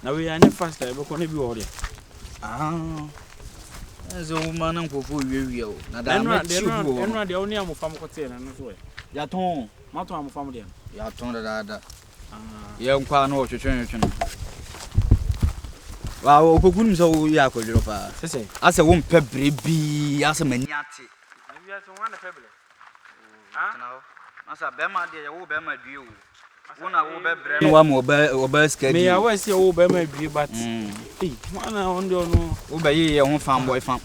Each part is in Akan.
Now we are not faster, but can be order. Ah, as a woman and for you. Now the only am of farm hotel and not way. Yaton, Not am family. Yaton the other. Young Quano to change. Wow, Pogum so Yako, Say, as a womb pebble, as a maniati. maybe I don't want a pebble. As a Bema, dear, old Bema, you. One I will be one more basket. May I always say, oh, by my view, but one I don't know. Obey your own farm boy farm.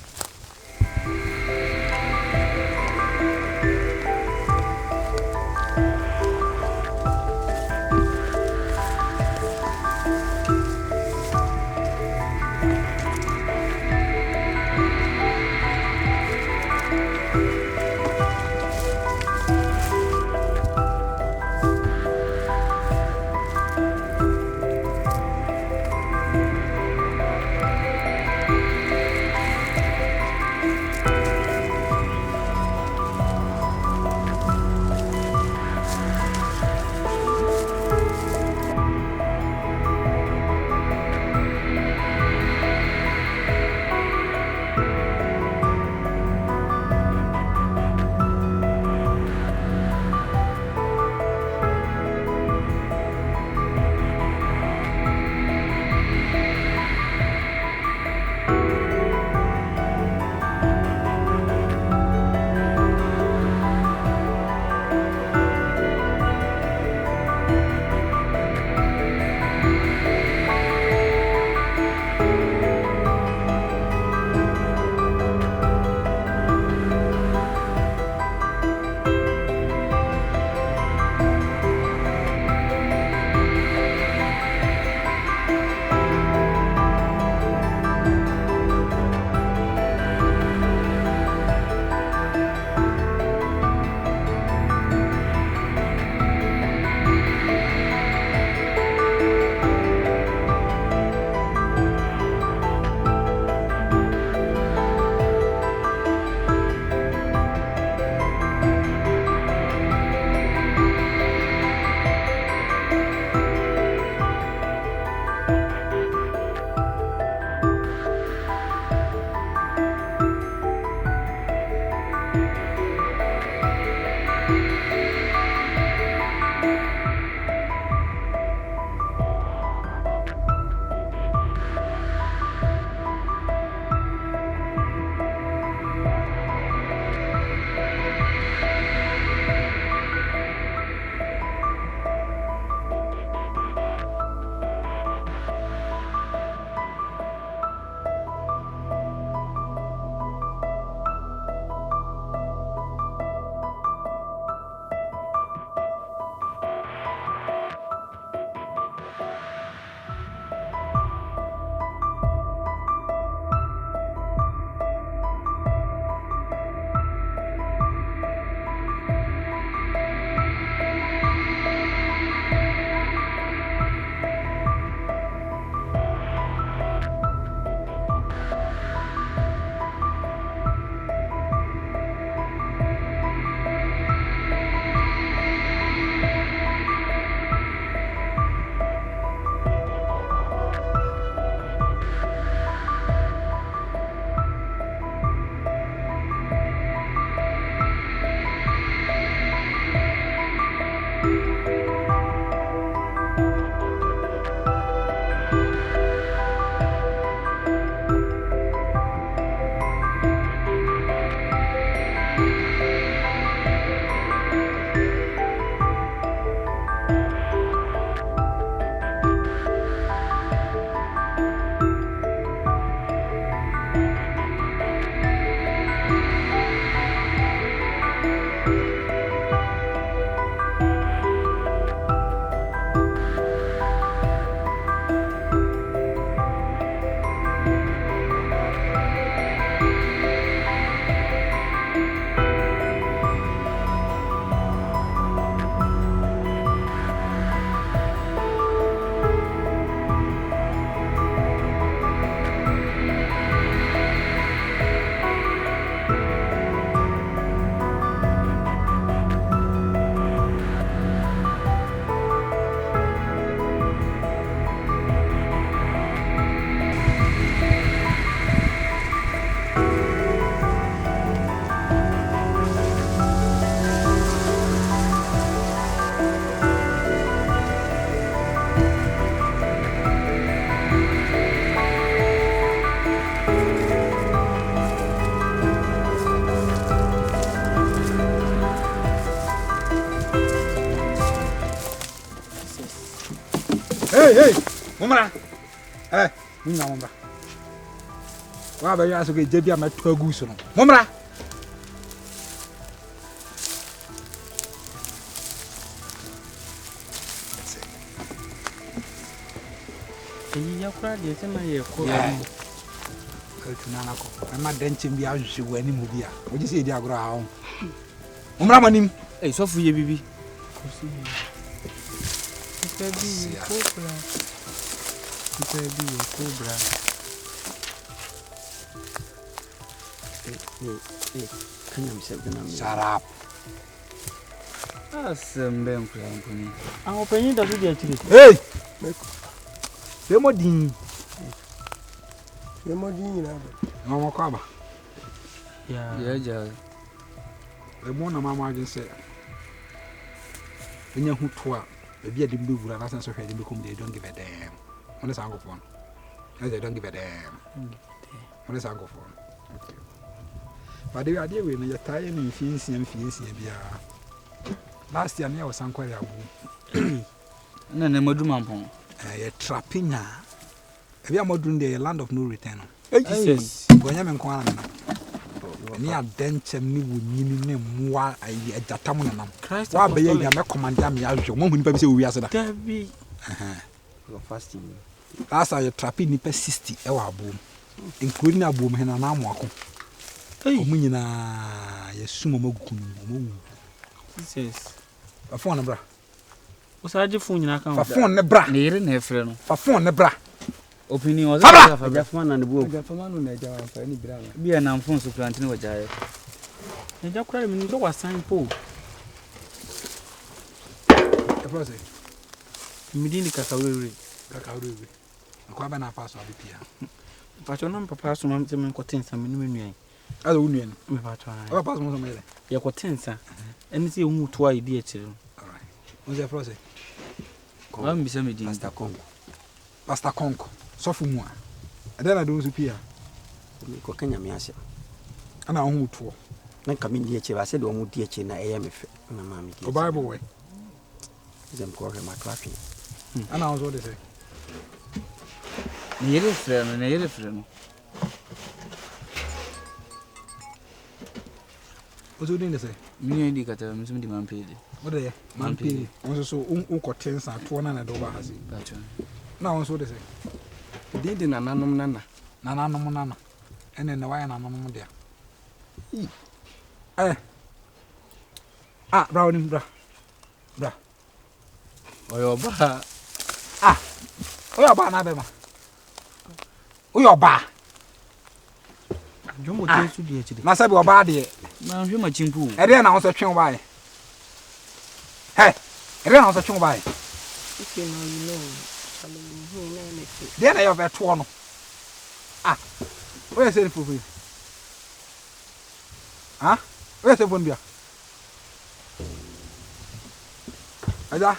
Hey, Mumra. Eh, Mumra. Wa ba ya so ke je bia ma to agu so no. Mumra. Ya kura de se na ye ko. Tunana ko. Ma denche bia hwehwe wani mu bia. Oji se di agro ha ho. Mumra manim. Eh, so fu ye bibi. Shut up. Asembe mkulampuni. Openyi da su di achiri. Hey! Demodin. Demodin na ba. Mama kwa ba. Ya ja. Emo na mama agin se. Enya huto a be ade mbe wura na san so hwede be kom dey don't give a damn. One is ango phone. They don't give a damn. One is ango phone. Okay. But the idea we na tie in fiensia bia. Last year, I was unquery abu. Na maduma mpon. A trapping na. If you are modern the land of no return. Jesus. When you am kwana na. Ni adenche mi wo nyini ne mwa ayi ajatamu na nam. Wa be ye ya me command am ya hwe. Mo hu nipa bi se wo wiase da. Dabi. Go fasting. Last year trapping nipa 60 e wa abu. Including abu me na na amwako. Hey. Omu nyina yesumo magukunu mo. Jesus. Fa phone bra. O sa je phone nyina kan. Fa phone ne bra. Ne yere na efre no. Fa phone ne bra. Opinion was fa jafama na ne bu. Jafama no na jawa fa ni bra na. Bia na mfon so plant ne wajaye. Ne ja kura mi ndo wa sign po. E pro say. Mi di ni kakawere. Kakawere. Akwa ba na fa so abipia. Pacho na papa so ma me kotensa me no nuan. Ala unu en. Me pacho na. Aba pass mo so mele. Ye kotensa. Eni se hu to ai di akire. All right. What's your process? Wa mbisa me di. Pastor Kongo. Pastor Konko. So fu mu a. Ade na do so pia. Ko Kenya me ase. Ana hu to. Na kami di eche ba se do mu di eche na eye me fe. Na ma mi di. O Bible way. Zem ko re ma trafi. Ana hu so de say. Ne yere efre no, ne yere efre no. What's you doing to say? Mi ndi kata mi sum di mampede. What dey? Man pay. Won so ko tensa to na do ba hasi. Pacho. Na won so de say. Di na nanom nana. Na nanom nana. Ene na why na nanom dia. Brownie bra. Bra. Oyo ba. Oyo ba na be ma. Oyo ba. Jombo te su di akire. Na sabi oba de. Na hwe ma chimpu. E dey na won so twen ba e. Hey, e dey na won so twen ba e. Okay, now you know. Dey na yo be to no. Where say for free? Where say for bia? Aja.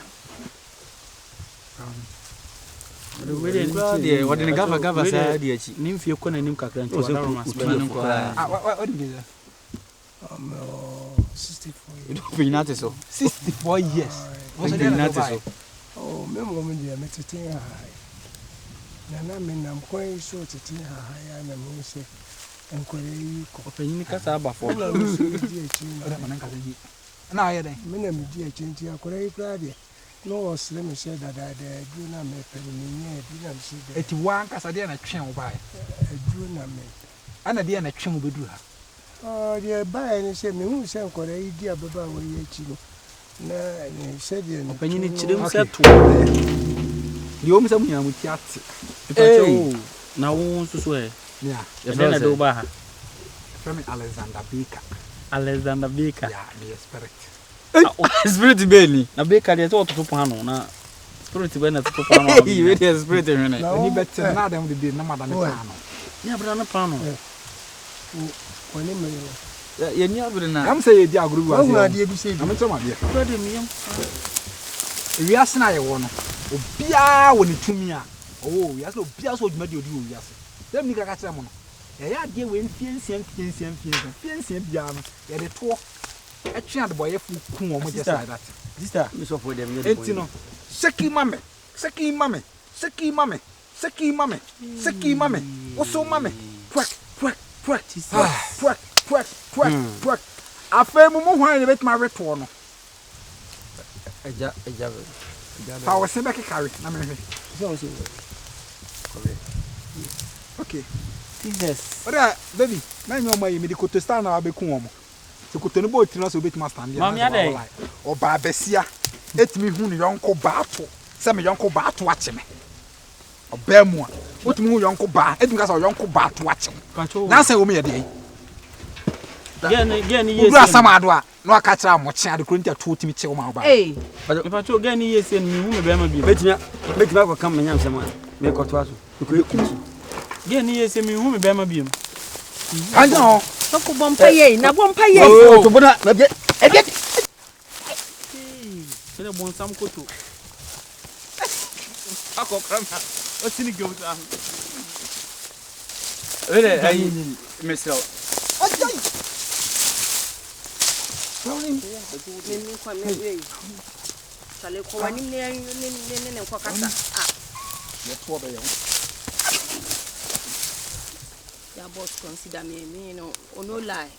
We dey What the gava sa di achi. nim fie ko na nim kakra nti so wala ro mas. What do you mean? 64 years. You don't pay nothing so. 64 years. What's the nothing so? Oh, me mo me dia me tete ha. Na me nam kwan so tete ha ya na me se enkwere yi ko. Openyi kasa aba fo. Na me so di echi Ora manan ka ji. Na aye den. me na me di echi nti akwere yi kra de. No osre me se dada du na me pe me nye du na me se de. Eti wan kasa de na twen wo bae. Du na me. Ana de na twen wo bedu ha. Oh, the buy and say me who send for idea baba we echi no. Na ne se de no. Openyi ni chire mu se to. Di o mi se mu nya mu ti ate. Pacho. Na wo nso so e. Yeah. E dey na do ba ha. From Alexander Baker. Alexander Baker. Yeah, the spirit. Spirit beni. Na Baker dey to to pano na spirit be na to pano. You dey spirit hwene. Ni better na dem de na madam pa no. Ya bra na pano. Woni me. Ye ni abere na. Am say ye di aguru wa Wo se. na de bi se bi. Am tell ma de. Bra de mi yam. Wiase na ye wo no. Obia wo ni tumi a. Oh, wiase obia so djuma de odi wo wiase. Dem ni kaka kire mo no. Ye ya de we fiensia bia no. Ye de to. E twa de boye fu ku wo mo just like that. Sister, Me so for dem ye. Enti no. Seki mame. Seki mame. Seki mame. Seki mame. Oso mame. Pwek. Afa mu hwan ne betima reto no. Eja. Pa wo se be kekare na me hwe. Okay. Jesus. Ora baby, na nyo mai me di koto star na abeku omo. Se koto no bo tiri so betima stand ya. Mami ade. O ba besia. Etimi hu ne yonko baato. Se me yonko baato ache me. Oba mu a. Otimi hu yonko ba. Etimi ka so yonko baato ache. Na se wo me ye de. Gen yes. Ugura samado a no aka kira mo kya de krontia to otimi che wo ma ba. Eh. Pacho gen yes en mi hu me be ma bi. Betima ko kam nyam sema. Me ko to aso. Gen yes en mi hu me be ma bi. Anja ho. Soko bompa ye, na bompa ye. Oh, to bona na bie. Ele bon sam koto. Ako kram. O sini go ta. Ele aí, Mr. Ajai. Mimi kwa mimi. Sale ko wani ne kwa kasa. Ah. Ye to be yo. Ya boss consider me no no lie.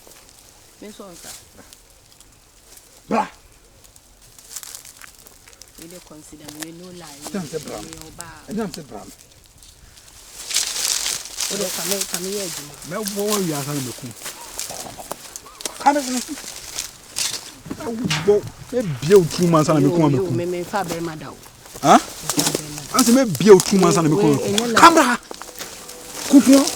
Me so onsa. Bra. We dey consider me no lie. Don't say bra. I don't say bra. Odo kame ye juma. Me wo wi asa na meku. Kame no. Wo me bia o 2 months na meku ameku. Me fa be madaw. Huh? Anse me bia o 2 months na meku. Kamera. Kumpo.